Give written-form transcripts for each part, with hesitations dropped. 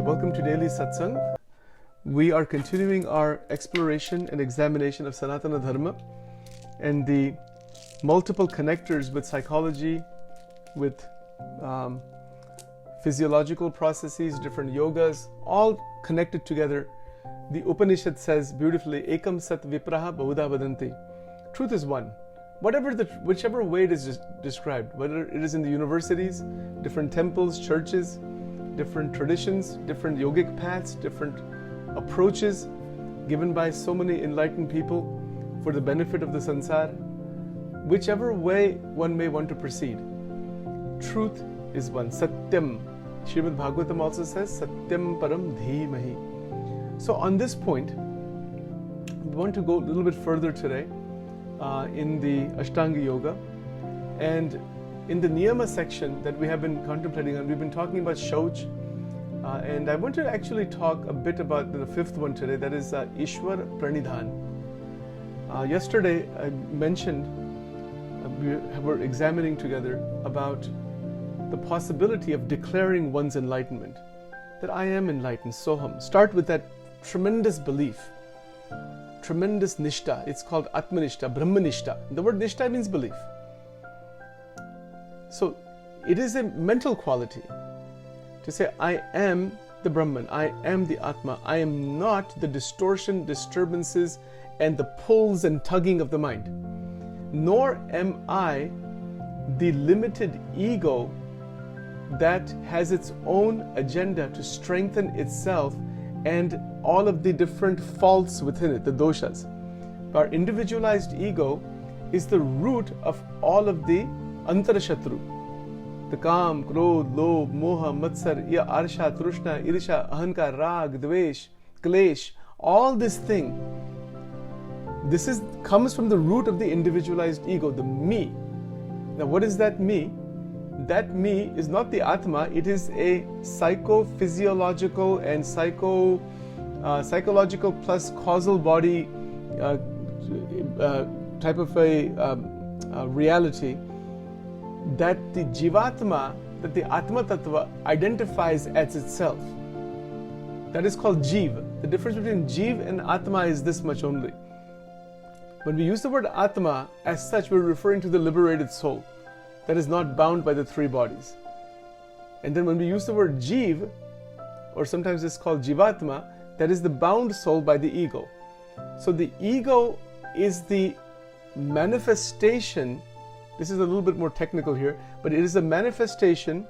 Welcome to Daily Satsang. We are continuing our exploration and examination of Sanatana Dharma and the multiple connectors with psychology, with physiological processes, different yogas, all connected together. The Upanishad says beautifully, Ekam Sat Vipraha Bahuda Vadanti. Truth is one. Whichever way it is described, whether it is in the universities, different temples, churches, different traditions, different yogic paths, different approaches given by so many enlightened people for the benefit of the sansar, whichever way one may want to proceed, truth is one. Satyam. Srimad Bhagavatam also says, Satyam Param Dhimahi. So on this point, we want to go a little bit further today in the Ashtanga Yoga. And in the Niyama section that we have been contemplating on, we've been talking about Shauch. And I want to actually talk a bit about the fifth one today, that is Ishwar Pranidhan. Yesterday I mentioned, we were examining together about the possibility of declaring one's enlightenment. That I am enlightened, Soham. Start with that tremendous belief, tremendous Nishta. It's called Atmanishta, Brahmanishta. The word Nishta means belief. So it is a mental quality to say, I am the Brahman, I am the Atma, I am not the distortion, disturbances, and the pulls and tugging of the mind. Nor am I the limited ego that has its own agenda to strengthen itself and all of the different faults within it, the doshas. Our individualized ego is the root of all of the antarashatru. The Kam, Krodh, Lobh, Moha, Matsar, Arsha, Trushna, Irisha, Ahankar, Rag, Dvesh, Klesh, all this thing, comes from the root of the individualized ego, the me. Now what is that me? That me is not the Atma, it is a psychophysiological and psychological plus causal body type of a reality that the Jivatma, that the Atma Tattva identifies as itself. That is called Jiv. The difference between Jiv and Atma is this much only. When we use the word Atma, as such, we're referring to the liberated soul that is not bound by the three bodies. And then when we use the word Jiv, or sometimes it's called Jivatma, that is the bound soul by the ego. So the ego is the manifestation. This is a little bit more technical here, but it is a manifestation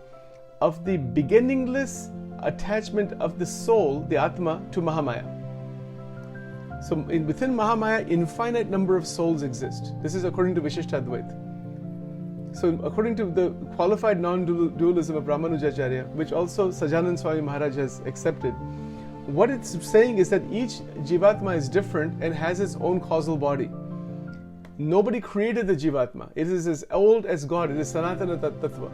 of the beginningless attachment of the soul, the Atma, to Mahamaya. So within Mahamaya, infinite number of souls exist. This is according to Vishishtadvaita. So according to the qualified non-dualism of Ramanujacharya, which also Sajanand Swami Maharaj has accepted, what it's saying is that each Jivatma is different and has its own causal body. Nobody created the Jivatma. It is as old as God. It is Sanatana Tattva.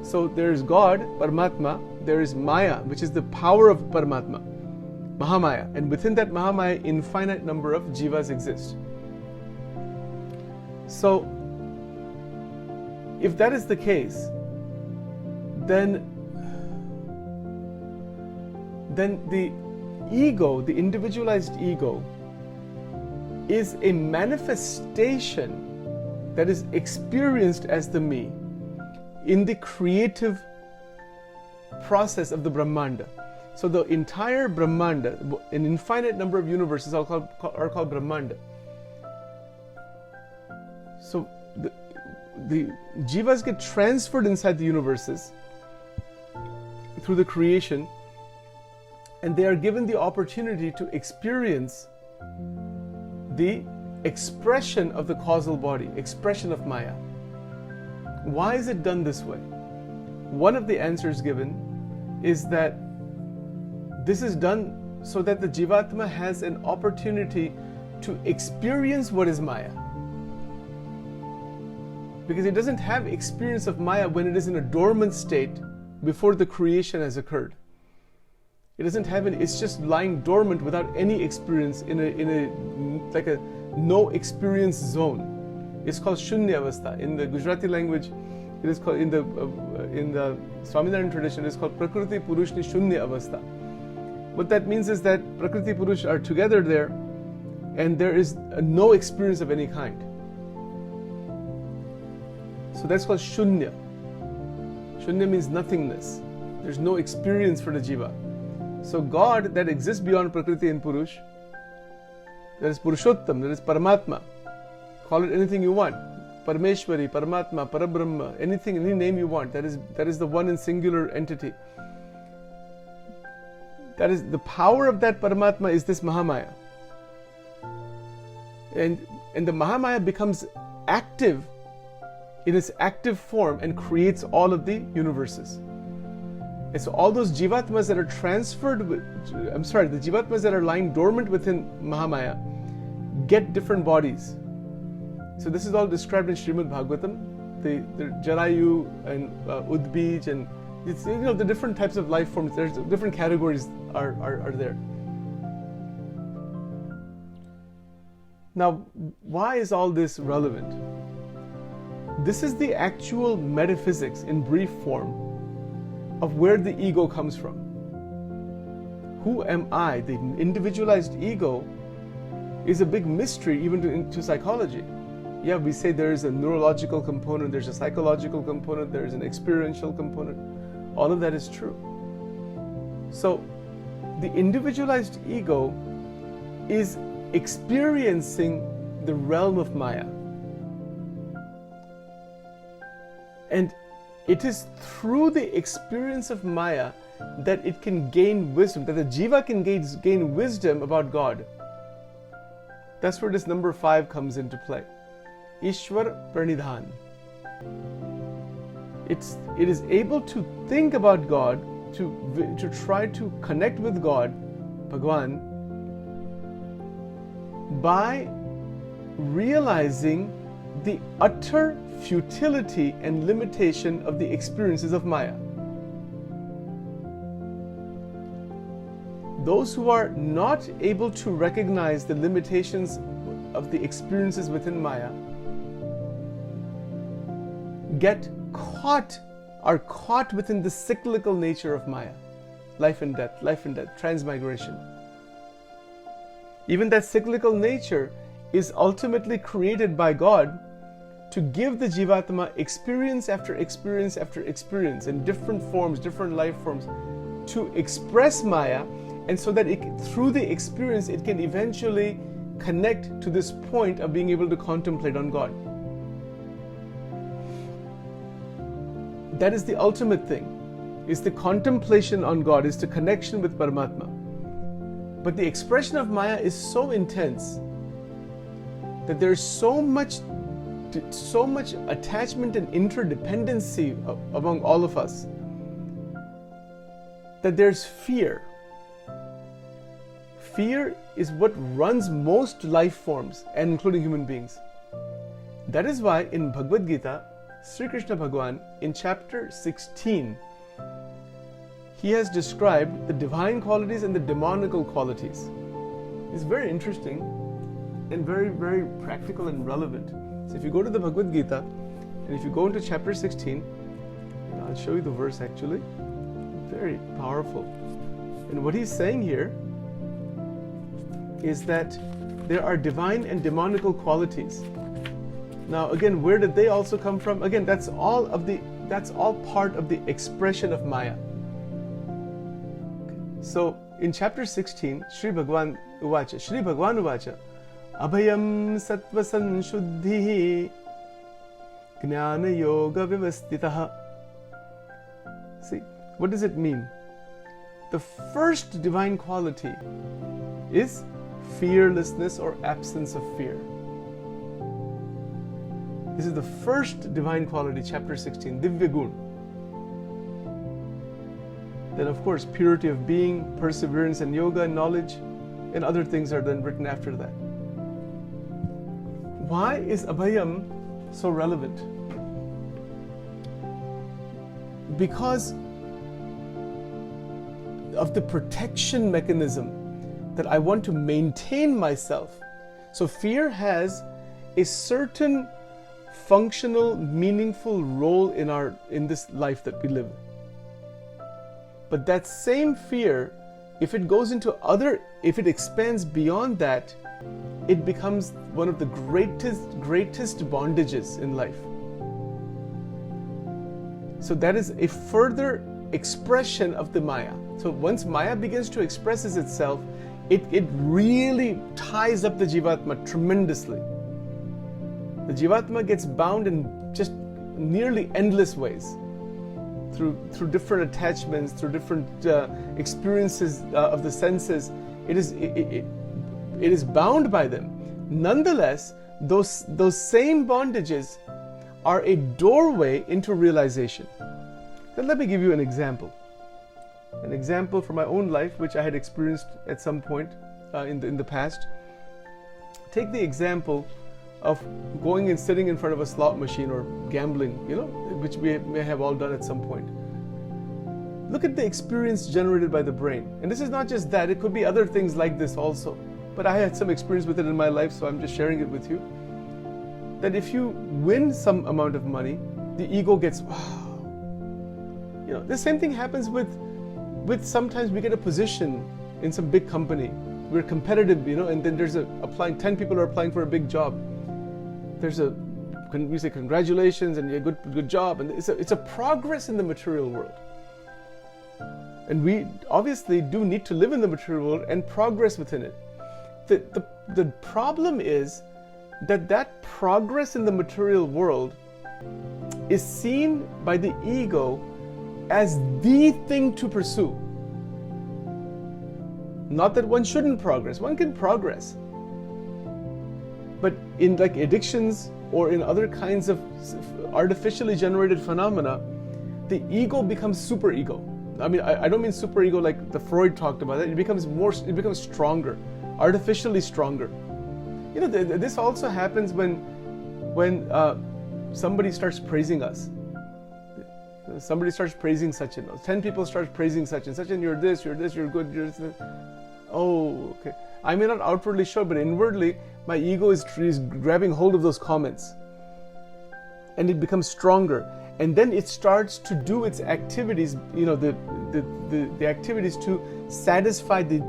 So there is God, Paramatma. There is Maya, which is the power of Paramatma, Mahamaya. And within that Mahamaya, infinite number of Jivas exist. So, if that is the case, then the ego, the individualized ego, is a manifestation that is experienced as the me in the creative process of the Brahmanda. So the entire Brahmanda, an infinite number of universes are called Brahmanda. So the jivas get transferred inside the universes through the creation, and they are given the opportunity to experience the expression of the causal body, expression of Maya. Why is it done this way? One of the answers given is that this is done so that the Jivatma has an opportunity to experience what is Maya. Because it doesn't have experience of Maya when it is in a dormant state before the creation has occurred. It doesn't have any, it's just lying dormant without any experience in a no experience zone. It's called Shunya Avastha. In the Gujarati language, It is called in the Swaminarayan tradition. It is called Prakriti Purushni Shunya Avastha. What that means is that Prakriti Purush are together there, and there is no experience of any kind. So that's called Shunya. Shunya means nothingness. There's no experience for the jiva. So God that exists beyond Prakriti and Purush, that is Purushottam, that is Paramatma. Call it anything you want. Parameshwari, Paramatma, Parabrahma, anything, any name you want. That is the one and singular entity. That is the power of that Paramatma is this Mahamaya. And the Mahamaya becomes active in its active form and creates all of the universes. And so all those jivatmas that are the jivatmas that are lying dormant within Mahamaya get different bodies. So this is all described in Srimad Bhagavatam, the Jarayu and Udbij, and it's, the different types of life forms. There's different categories are there. Now, why is all this relevant? This is the actual metaphysics in brief form of where the ego comes from. Who am I? The individualized ego is a big mystery even to psychology. Yeah, we say there is a neurological component, there's a psychological component, there is an experiential component. All of that is true. So, the individualized ego is experiencing the realm of Maya. And it is through the experience of Maya that it can gain wisdom, that the jiva can gain wisdom about God. That's where this number 5 comes into play. Ishwar Pranidhan. It is able to think about God, to try to connect with God, Bhagwan, by realizing the utter futility and limitation of the experiences of Maya. Those who are not able to recognize the limitations of the experiences within Maya are caught within the cyclical nature of Maya. Life and death, transmigration. Even that cyclical nature is ultimately created by God to give the Jivatma experience after experience after experience in different forms, different life forms, to express Maya, and so that through the experience it can eventually connect to this point of being able to contemplate on God. That is the ultimate thing, is the contemplation on God, is the connection with Paramatma. But the expression of Maya is so intense that there is so much attachment and interdependency among all of us that there's fear. Fear is what runs most life forms, and including human beings. That is why in Bhagavad Gita, Sri Krishna Bhagwan, in chapter 16, he has described the divine qualities and the demonical qualities. It's very interesting and very, very practical and relevant. So if you go to the Bhagavad Gita, and if you go into chapter 16, I'll show you the verse actually. Very powerful. And what he's saying here is that there are divine and demonical qualities. Now again, where did they also come from? Again, that's all part of the expression of Maya. So in chapter 16, Sri Bhagwan Uvacha, Abhayam Sattva Sanshuddhi Jnana Yoga Vivastitaha. See, what does it mean? The first divine quality is fearlessness or absence of fear. This is the first divine quality, chapter 16, Divya Gun. Then of course, purity of being, perseverance and yoga and knowledge, and other things are then written after that. Why is Abhayam so relevant? Because of the protection mechanism that I want to maintain myself. So fear has a certain functional, meaningful role in this life that we live. But that same fear, if it expands beyond that, it becomes one of the greatest bondages in life. So that is a further expression of the Maya. So once Maya begins to express itself, it really ties up the Jivatma tremendously. The Jivatma gets bound in just nearly endless ways through different attachments, through different experiences of the senses. It is bound by them. Nonetheless, those same bondages are a doorway into realization. Then let me give you an example. An example from my own life, which I had experienced at some point in the past. Take the example of going and sitting in front of a slot machine or gambling, which we may have all done at some point. Look at the experience generated by the brain. And this is not just that, it could be other things like this also. But I had some experience with it in my life, so I'm just sharing it with you. That if you win some amount of money, the ego gets, wow. The same thing happens with sometimes we get a position in some big company. We're competitive, and then there's 10 people are applying for a big job. We say congratulations and good job, and it's a progress in the material world. And we obviously do need to live in the material world and progress within it. The problem is that progress in the material world is seen by the ego as the thing to pursue. Not that one shouldn't progress, one can progress. But in like addictions or in other kinds of artificially generated phenomena, the ego becomes superego. I mean, I don't mean superego like the Freud talked about it. It becomes stronger, artificially stronger. This also happens when somebody starts praising us. Somebody starts praising Sachin. 10 people start praising Sachin. Sachin, you're this, you're good, you're this. Oh, okay. I may not outwardly show, but inwardly, my ego is grabbing hold of those comments. And it becomes stronger. And then it starts to do its activities, the activities to satisfy the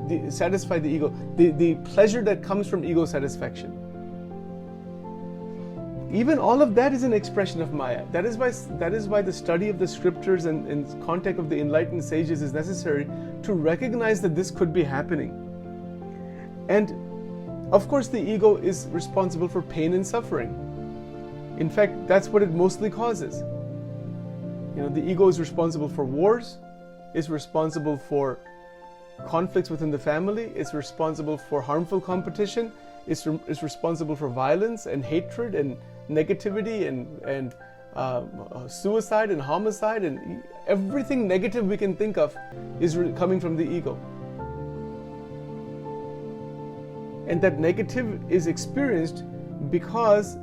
ego, the pleasure that comes from ego satisfaction. Even all of that is an expression of Maya. That is why the study of the scriptures and contact of the enlightened sages is necessary to recognize that this could be happening. And of course, the ego is responsible for pain and suffering. In fact, that's what it mostly causes. The ego is responsible for wars, is responsible for conflicts within the family, is responsible for harmful competition, is responsible for violence and hatred and negativity and suicide and homicide, and everything negative we can think of is coming from the ego. And that negative is experienced because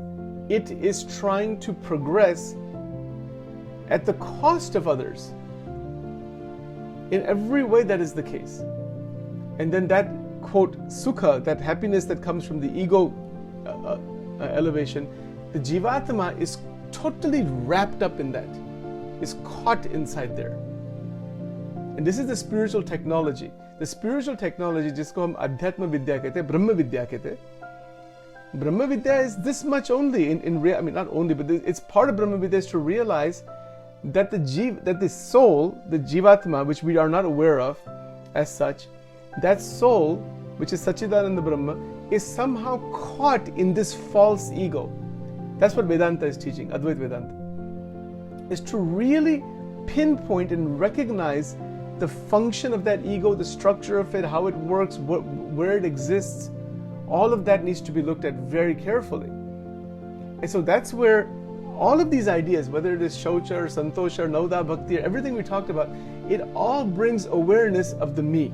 it is trying to progress at the cost of others. In every way that is the case. And then that, quote, sukha, that happiness that comes from the ego elevation, the Jivatma is totally wrapped up in that, is caught inside there. And this is the spiritual technology. The spiritual technology, जिसको हम अध्यात्म विद्या कहते हैं, ब्रह्म विद्या कहते हैं. Brahma Vidya is this much only not only, but it's part of Brahma Vidya is to realize that the soul, the Jivatma, which we are not aware of as such, that soul, which is Sachidananda Brahma, is somehow caught in this false ego. That's what Vedanta is teaching, Advaita Vedanta. Is to really pinpoint and recognize the function of that ego, the structure of it, how it works, where it exists. All of that needs to be looked at very carefully. And so that's where all of these ideas, whether it is Shaucha or Santosha or Nauda Bhakti, or everything we talked about, it all brings awareness of the me.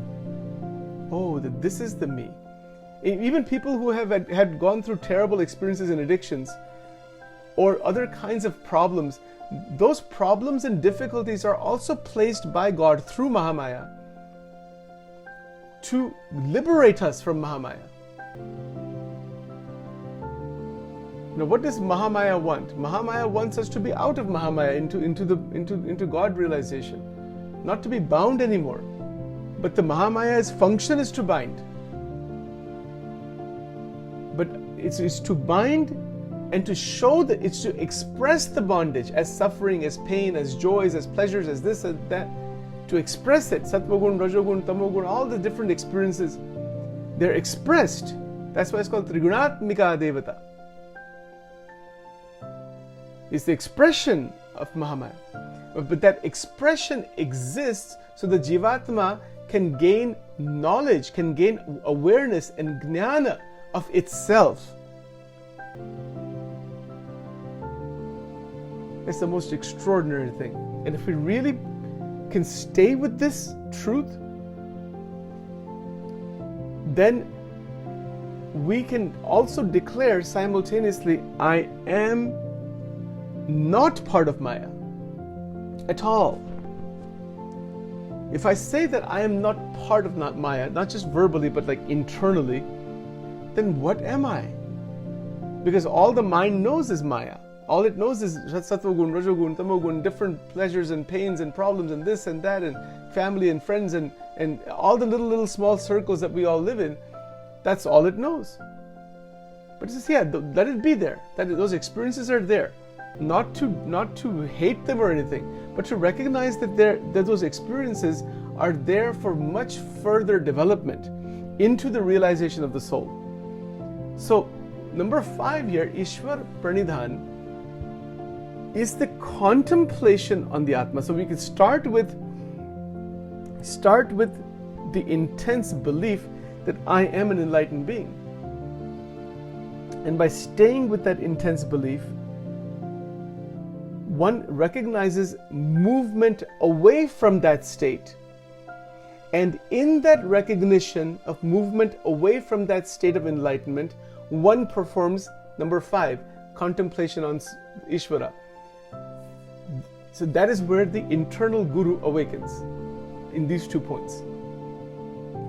Oh, that this is the me. Even people who have had gone through terrible experiences and addictions or other kinds of problems, those problems and difficulties are also placed by God through Mahamaya to liberate us from Mahamaya. Now, what does Mahamaya want? Mahamaya wants us to be out of Mahamaya into God realization, not to be bound anymore. But the Mahamaya's function is to bind. But it's to bind and to show that it's to express the bondage as suffering, as pain, as joys, as pleasures, as this and that. To express it, Sattvagun, Rajogun, Tamogun, all the different experiences, they're expressed. That's why it's called Trigunatmika Devata. It's the expression of Mahamaya. But that expression exists so the Jivatma can gain knowledge, can gain awareness and jnana of itself. It's the most extraordinary thing. And if we really can stay with this truth, then we can also declare simultaneously, I am not part of Maya at all. If I say that I am not part of Maya, not just verbally but like internally, then what am I? Because all the mind knows is Maya. All it knows is Sattvagun, Rajogun, Tamogun, different pleasures and pains and problems and this and that and family and friends and all the little small circles that we all live in. That's all it knows. But it says, yeah, let it be there. That those experiences are there. Not to hate them or anything, but to recognize that those experiences are there for much further development into the realization of the soul. So, number 5 here, Ishwar Pranidhan, is the contemplation on the Atma. So we can start with the intense belief that I am an enlightened being. And by staying with that intense belief, one recognizes movement away from that state. And in that recognition of movement away from that state of enlightenment, one performs, number 5, contemplation on Ishvara. So that is where the internal guru awakens in these 2 points.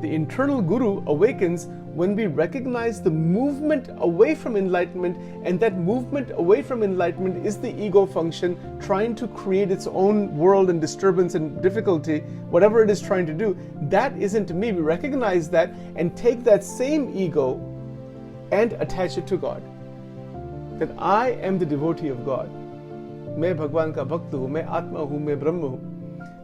The internal guru awakens when we recognize the movement away from enlightenment, and that movement away from enlightenment is the ego function trying to create its own world and disturbance and difficulty, whatever it is trying to do. That isn't me. We recognize that and take that same ego and attach it to God. That I am the devotee of God. Main Bhagwan ka bhakt hu, main Atma hu, main Brahma hu.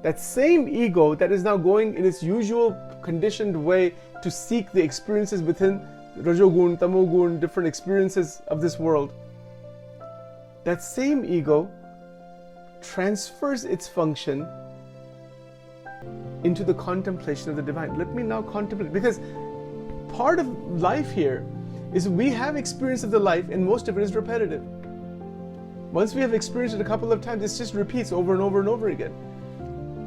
That same ego that is now going in its usual conditioned way to seek the experiences within Rajogun, Tamogun, different experiences of this world. That same ego transfers its function into the contemplation of the divine. Let me now contemplate, because part of life here is we have experience of the life and most of it is repetitive. Once we have experienced it a couple of times, it just repeats over and over and over again.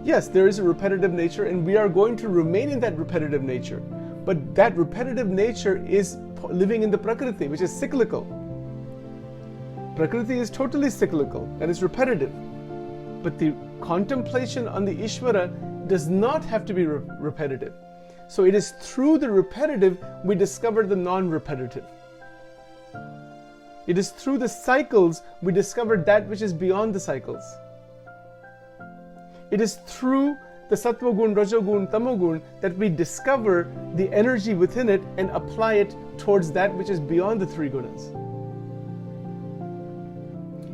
Yes, there is a repetitive nature and we are going to remain in that repetitive nature. But that repetitive nature is living in the Prakriti, which is cyclical. Prakriti is totally cyclical and it's repetitive. But the contemplation on the Ishvara does not have to be repetitive. So it is through the repetitive we discover the non-repetitive. It is through the cycles we discover that which is beyond the cycles. It is through the Sattvagun, Rajogun, Tamogun that we discover the energy within it and apply it towards that which is beyond the 3 gunas.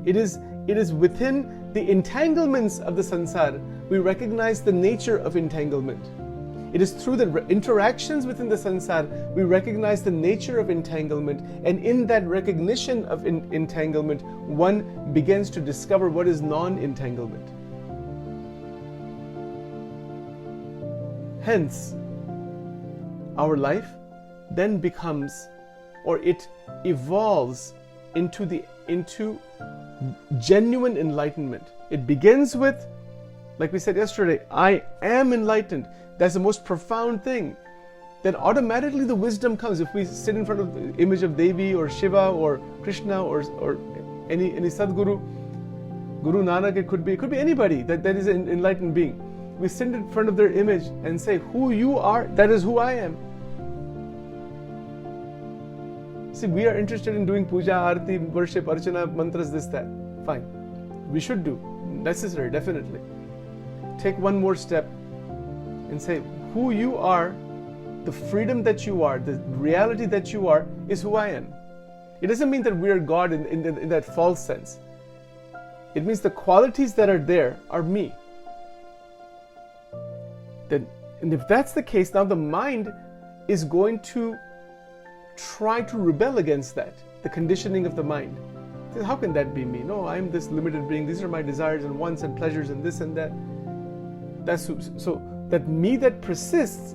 It is within the entanglements of the sansar we recognize the nature of entanglement. It is through the interactions within the sansar we recognize the nature of entanglement, and in that recognition of entanglement, one begins to discover what is non-entanglement. Hence, our life then becomes, or it evolves into genuine enlightenment. It begins with, like we said yesterday, I am enlightened. That's the most profound thing. Then automatically the wisdom comes. If we sit in front of the image of Devi or Shiva or Krishna or any Sadguru, Guru Nanak, it could be anybody that is an enlightened being. We sit in front of their image and say, who you are, that is who I am. See, we are interested in doing puja, arati, worship, archana, mantras, this, that. Fine. We should do. Necessary, definitely. Take one more step and say, who you are, the freedom that you are, the reality that you are, is who I am. It doesn't mean that we are God in that false sense. It means the qualities that are there are me. And if that's the case, now the mind is going to try to rebel against that, the conditioning of the mind. How can that be me? No, I'm this limited being. These are my desires and wants and pleasures and this and that. So that me that persists,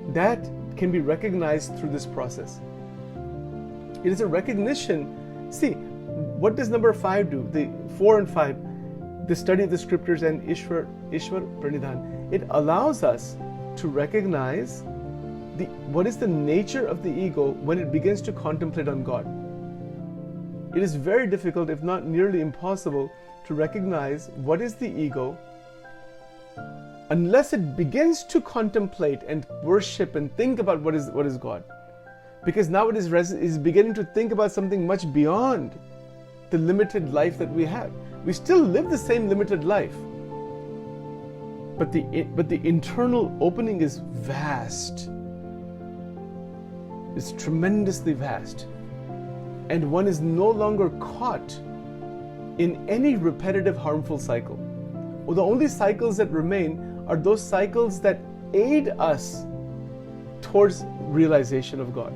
that can be recognized through this process. It is a recognition. See, what does number 5 do? The 4 and 5, the study of the scriptures and Ishwar Pranidhan. It allows us to recognize what is the nature of the ego when it begins to contemplate on God. It is very difficult, if not nearly impossible, to recognize what is the ego unless it begins to contemplate and worship and think about what is God. Because now it is beginning to think about something much beyond the limited life that we have. We still live the same limited life, but the internal opening is vast. It's tremendously vast. And one is no longer caught in any repetitive harmful cycle. Well, the only cycles that remain are those cycles that aid us towards realization of God.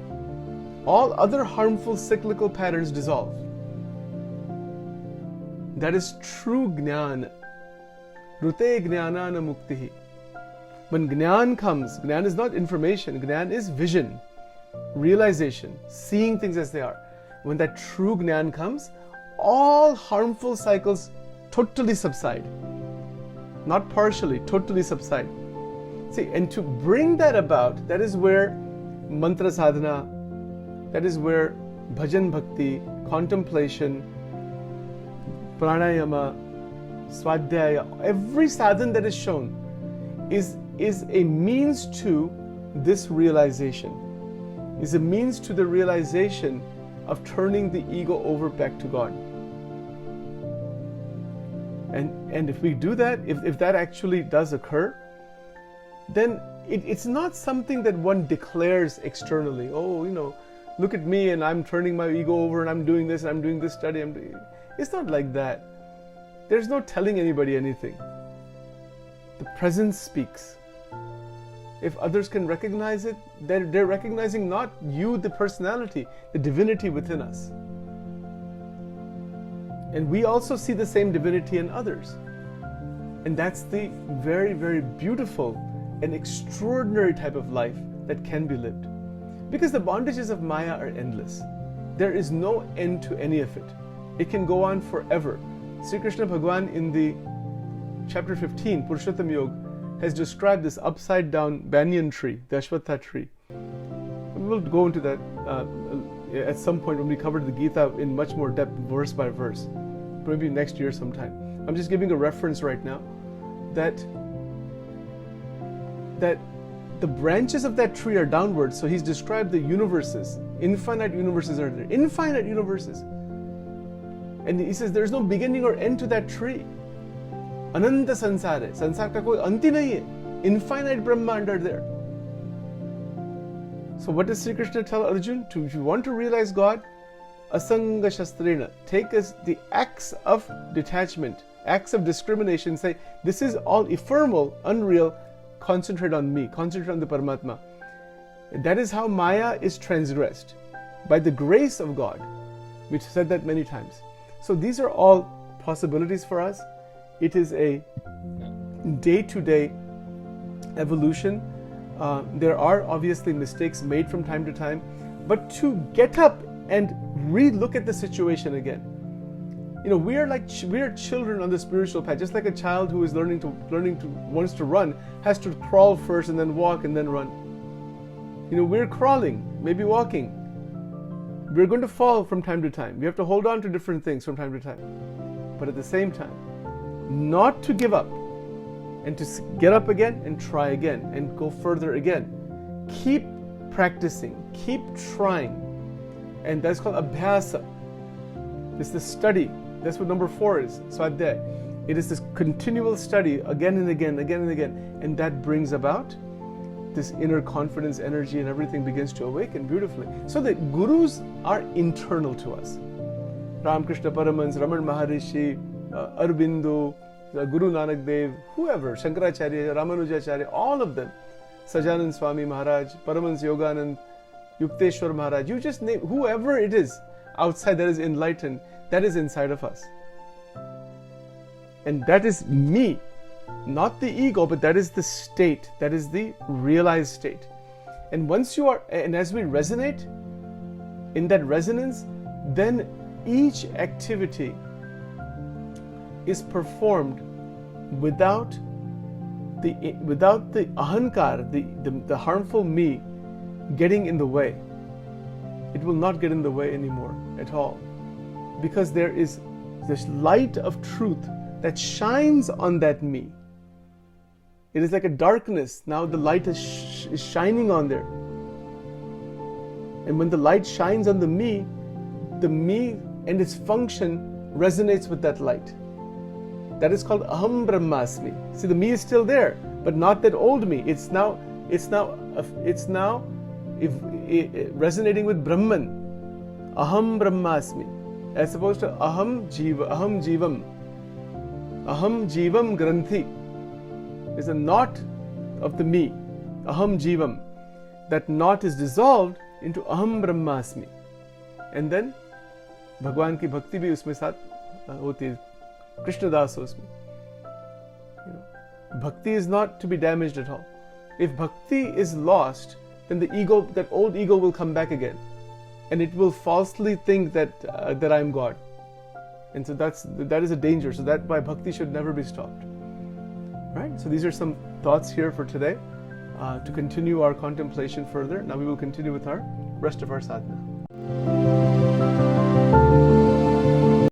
All other harmful cyclical patterns dissolve. That is true Jnana. Rute Jnanana Muktihi. When Jnana comes, Jnana is not information, Jnana is vision, realization, seeing things as they are. When that true Jnana comes, all harmful cycles totally subside. Not partially, totally subside. See, and to bring that about, that is where mantra sadhana, that is where bhajan bhakti, contemplation, pranayama, swadhyaya, every sadhana that is shown is a means to this realization, is a means to the realization of turning the ego over back to God. And if we do that, if that actually does occur, then it's not something that one declares externally. Oh, look at me and I'm turning my ego over and I'm doing this and I'm doing this study. It's not like that. There's no telling anybody anything. The presence speaks. If others can recognize it, they're recognizing not you, the personality, the divinity within us. And we also see the same divinity in others. And that's the very, very beautiful and extraordinary type of life that can be lived. Because the bondages of Maya are endless. There is no end to any of it. It can go on forever. Sri Krishna Bhagwan in the chapter 15, Purushottam Yoga, has described this upside down banyan tree, the Ashwatha tree. We'll go into that at some point when we cover the Gita in much more depth, verse by verse. Maybe next year sometime. I'm just giving a reference right now that the branches of that tree are downwards. So he's described the universes. Infinite universes are there. Infinite universes. And he says there's no beginning or end to that tree. Ananta sansar hai. Sansar ka koi anti nahi hai. Infinite Brahmand are there. So what does Sri Krishna tell Arjun? If you want to realize God, asanga shastrena, take as the acts of detachment, acts of discrimination, say this is all ephemeral, unreal, concentrate on me, concentrate on the Paramatma. That is how Maya is transgressed, by the grace of God. We've said that many times. So these are all possibilities for us. It is a day-to-day evolution. There are obviously mistakes made from time to time, but to get up and re-look at the situation again. We are children on the spiritual path, just like a child who is wants to run, has to crawl first and then walk and then run. We're crawling, maybe walking. We're going to fall from time to time. We have to hold on to different things from time to time. But at the same time, not to give up and to get up again and try again and go further again. Keep practicing, keep trying. And that's called abhyasa. It's the study. That's what number 4 is. Swadhyay. It is this continual study again and again, again and again. And that brings about this inner confidence, energy, and everything begins to awaken beautifully. So the gurus are internal to us. Ramakrishna Paramahans, Raman Maharishi, Aurobindo, Guru Nanak Dev, whoever, Shankaracharya, Ramanujacharya, all of them, Sajanand Swami Maharaj, Paramahans Yoganand, Yukteswar Maharaj, you just name whoever it is outside that is enlightened, that is inside of us. And that is me, not the ego, but that is the state, that is the realized state. And once you are, and as we resonate in that resonance, then each activity is performed without the ahankar, the harmful me, getting in the way. It will not get in the way anymore at all, because there is this light of truth that shines on that me. It is like a darkness. Now the light is shining on there. And when the light shines on the me and its function resonates with that light. That is called aham brahmasmi. See, the me is still there, but not that old me. It's now resonating with Brahman. Aham brahmasmi, as opposed to aham jivam. Aham jivam granthi is a knot of the me. Aham jivam. That knot is dissolved into aham brahmasmi. And then Bhagwan ki bhakti bhi usme saath hoti hai. Krishna Das usme. Bhakti is not to be damaged at all. If bhakti is lost, then the ego, that old ego, will come back again, and it will falsely think that I am God. And so that is a danger. So that by bhakti should never be stopped. Right? So these are some thoughts here for today to continue our contemplation further. Now we will continue with our rest of our sadhana.